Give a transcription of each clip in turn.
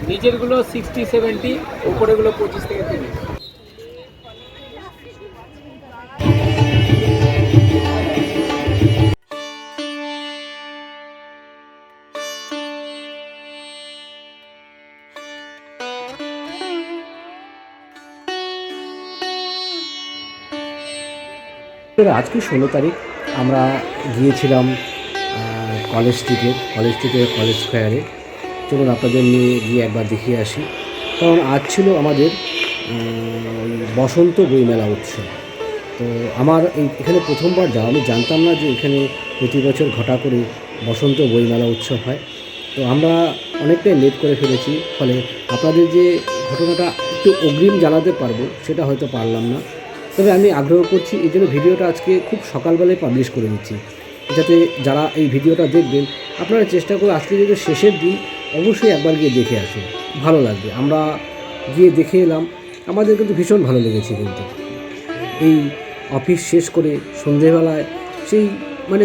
নিচেরগুলো 60-70, উপরেগুলো 25 থেকে 30। আজকে 16 তারিখ আমরা গিয়েছিলাম কলেজ স্ট্রিটে কলেজ স্কোয়ারে। চলুন আপনাদের নিয়ে গিয়ে একবার দেখিয়ে আসি। কারণ আজ ছিল আমাদের বসন্ত বইমেলা উৎসব। তো আমার এখানে প্রথমবার যাওয়া, আমি জানতাম না যে এখানে প্রতি বছর ঘটা করে বসন্ত বইমেলা উৎসব হয়। তো আমরা অনেকটাই লেট করে ফেলেছি, ফলে আপনাদের যে ঘটনাটা একটু অগ্রিম জানাতে পারবো সেটা হয়তো পারলাম না। তবে আমি আগ্রহ করছি, এই জন্য ভিডিওটা আজকে খুব সকালবেলায় পাবলিশ করে দিচ্ছি, যাতে যারা এই ভিডিওটা দেখবেন আপনারা চেষ্টা করে আজকে যেহেতু শেষের দিন অবশ্যই একবার গিয়ে দেখে আসুন, ভালো লাগবে। আমরা গিয়ে দেখে এলাম, আমাদের কিন্তু ভীষণ ভালো লেগেছে। কিন্তু এই অফিস শেষ করে সন্ধেবেলায় সেই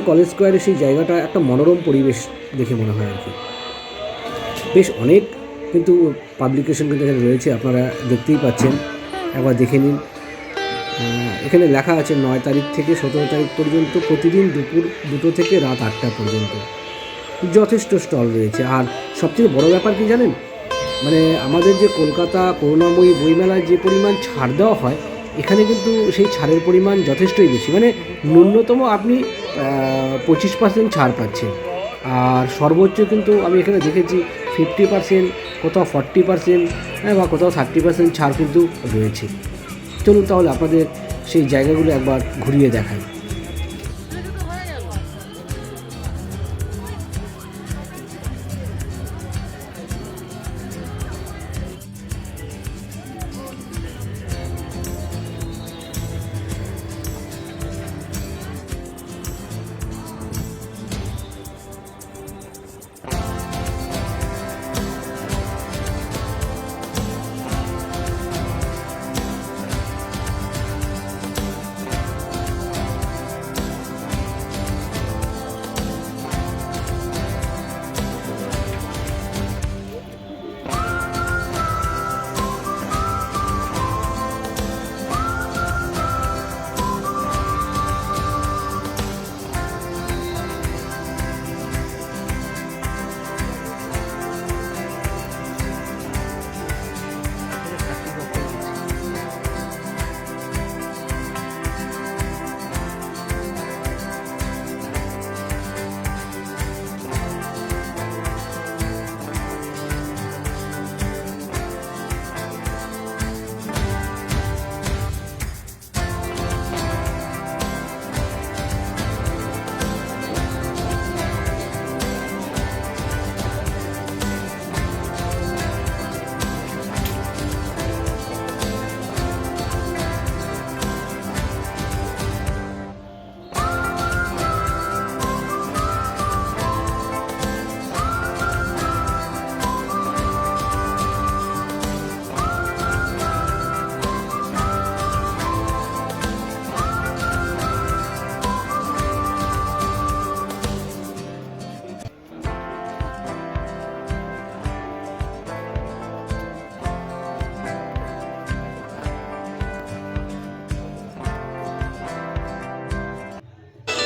কলেজ স্কোয়ারে সেই জায়গাটা একটা মনোরম পরিবেশ দেখে মনে হয় আর কি। বেশ অনেক কিন্তু পাবলিকেশন কিন্তু এখানে রয়েছে, আপনারা দেখতেই পাচ্ছেন, একবার দেখে নিন। এখানে লেখা আছে 9 তারিখ থেকে 17 তারিখ পর্যন্ত প্রতিদিন দুপুর 2টো থেকে রাত 8টা পর্যন্ত যথেষ্ট স্টল রয়েছে। আর সবথেকে বড় ব্যাপার কি জানেন, আমাদের যে কলকাতা করুণাময়ী বইমেলায় যে পরিমাণ ছাড় দেওয়া হয়, এখানে কিন্তু সেই ছাড়ের পরিমাণ যথেষ্টই বেশি। ন্যূনতম আপনি 25% ছাড় পাচ্ছেন। আর সর্বোচ্চ কিন্তু আমি এখানে দেখেছি 50%, কোথাও 40%, বা কোথাও 30% ছাড় কিন্তু রয়েছে। চলুন তাহলে আপনাদের সেই জায়গাগুলো একবার ঘুরিয়ে দেখাই।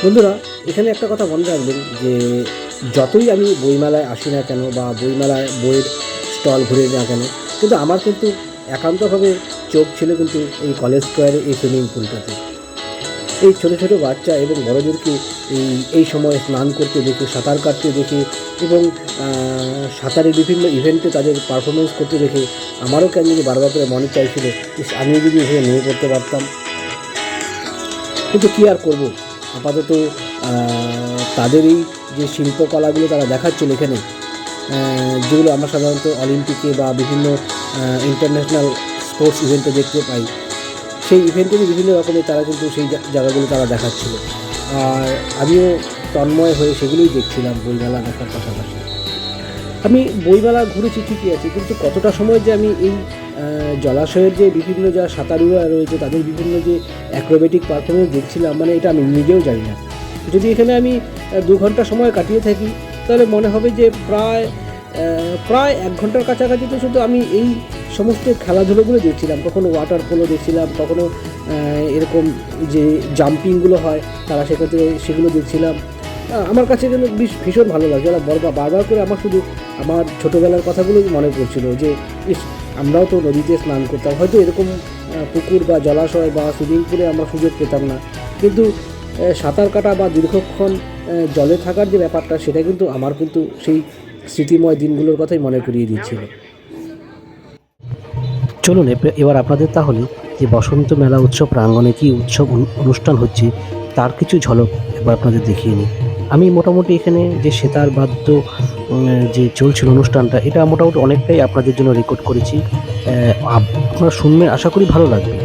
বন্ধুরা, এখানে একটা কথা মনে রাখবেন যে যতই আমি বইমেলায় আসি না কেন বা বইমেলায় বইয়ের স্টল ঘুরে না কেন, কিন্তু আমার কিন্তু একান্তভাবে চোখ ছিল কিন্তু এই কলেজ স্কোয়ারে এই সুইমিং পুলটাতে। এই ছোটো ছোটো বাচ্চা এবং বড়োদেরকে এই সময় স্নান করতে দেখে, সাঁতার কাটতে দেখে এবং সাঁতারের বিভিন্ন ইভেন্টে তাদের পারফরমেন্স করতে দেখে আমারও কেন যদি বারবার করে মনে চাইছিল আমিও যদি এখানে নিয়ে পড়তে পারতাম। কিন্তু কী আর করবো, আপাতত তাদের এই যে শিল্পকলাগুলো তারা দেখাচ্ছিল এখানে, যেগুলো আমরা সাধারণত অলিম্পিকে বা বিভিন্ন ইন্টারন্যাশনাল স্পোর্টস ইভেন্টে দেখতে পাই, সেই ইভেন্টেরই বিভিন্ন রকমের তারা কিন্তু সেই জায়গাগুলো তারা দেখাচ্ছিল। আর আমিও তন্ময় হয়ে সেগুলোই দেখছিলাম বইমেলা দেখার পাশাপাশি। আমি বইমেলা ঘুরেছি ঠিকই আছে, কিন্তু কতটা সময় যে আমি এই জলাশয়ের যে বিভিন্ন যা সাঁতারুরা রয়েছে তাদের বিভিন্ন যে অ্যাক্রোবেটিক পারফরমেন্স দেখছিলাম, এটা আমি নিজেও জানি না। যদি এখানে আমি 2 ঘন্টা সময় কাটিয়ে থাকি তাহলে মনে হবে যে প্রায় প্রায় 1 ঘন্টার কাছাকাছি তো শুধু আমি এই সমস্ত খেলাধুলোগুলো দেখছিলাম। কখনো ওয়াটার পোলো দেখছিলাম, কখনো এরকম যে জাম্পিংগুলো হয় তারা সেক্ষেত্রে সেগুলো দেখছিলাম। আমার কাছে যেন ভীষণ ভালো লাগছে। ওরা বারবার করে আমার শুধু আমার ছোটোবেলার কথাগুলোই মনে পড়ছিল যে ইস, আমরাও তো নদীতে স্নান করতাম। হয়তো এরকম পুকুর বা জলাশয় বা সুইমিং পুলে আমরা সুযোগ পেতাম না, কিন্তু সাঁতার কাটা বা দীর্ঘক্ষণ জলে থাকার যে ব্যাপারটা, সেটা কিন্তু আমার কিন্তু সেই স্মৃতিময় দিনগুলোর কথাই মনে করিয়ে দিচ্ছিল। চলুন এবার আপনাদের তাহলে যে বসন্ত মেলা উৎসব প্রাঙ্গণে কী উৎসব অনুষ্ঠান হচ্ছে তার কিছু ঝলক এবার আপনাদের দেখিয়ে নিই। আমি মোটামুটি এখানে যে সেতার বাদ্য যে চলছিল অনুষ্ঠানটা, এটা মোটামুটি অনেকটাই আপনাদের জন্য রেকর্ড করেছি। আপনারা শুনবেন, আশা করি ভালো লাগবে।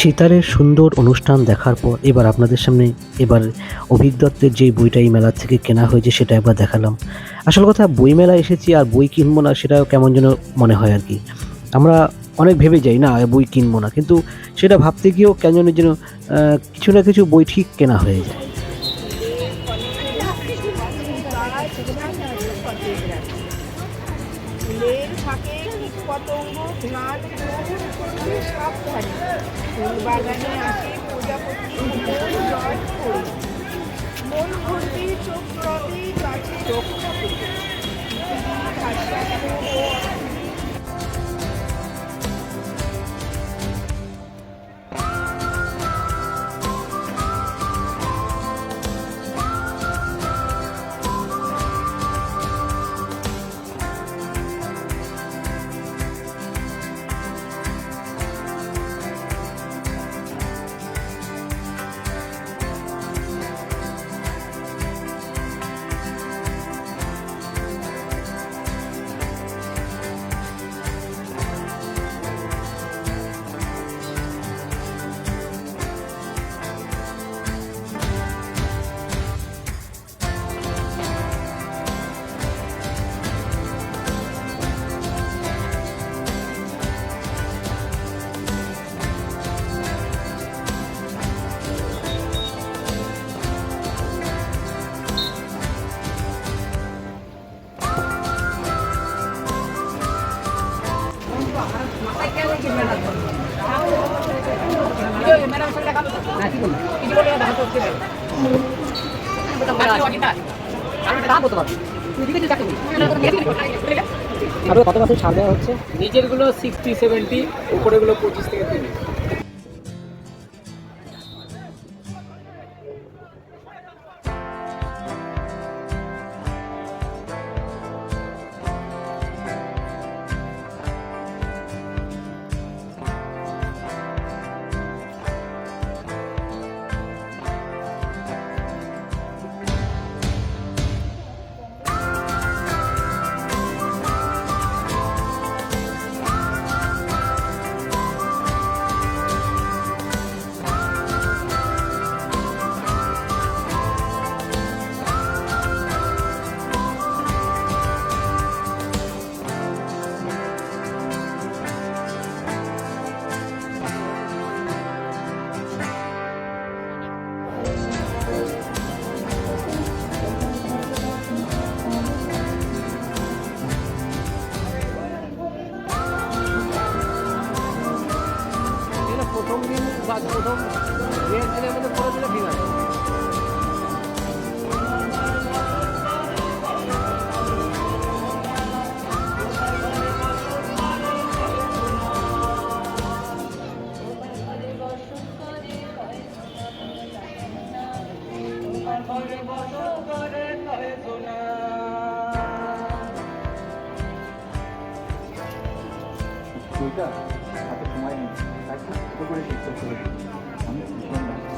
সেতারের সুন্দর অনুষ্ঠান দেখার পর এবার আপনাদের সামনে অভিক দত্তের যে বইটা এই মেলা থেকে কেনা হয়েছে সেটা একবার দেখালাম। আসল কথা, বই মেলা এসেছি আর বই কিনবো না, সেটা কেমন যেন মনে হয় আর কি। আমরা অনেক ভেবে যাই না বই কিনবো না, কিন্তু সেটা ভাবতে গিয়েও কেন যেন কিছু না কিছু বই ঠিক কেনা হয়ে যায়। ফুলের ফাঁকে কীটপতঙ্গ ঘ্রাণ গ্রহণ করবে সাবধানে। ফুল বাগানে আসে প্রজাপতি জয় করে, মন ভর্তি চোখ রবে গাছে রক্ষা করে। আপনার কত পার্সেন্ট ছাড় দেওয়া হচ্ছে? নিচেরগুলো 60-70, উপরেগুলো 25 থেকে 30। প্রথম দিন বা প্রথম দিনের মধ্যে করে দিলে ঠিক আছে। বইটা হাতে সময় নেই, তাই ছোটো করে শেষ করতে হবে। আমি ভীষণ ব্যস্ত।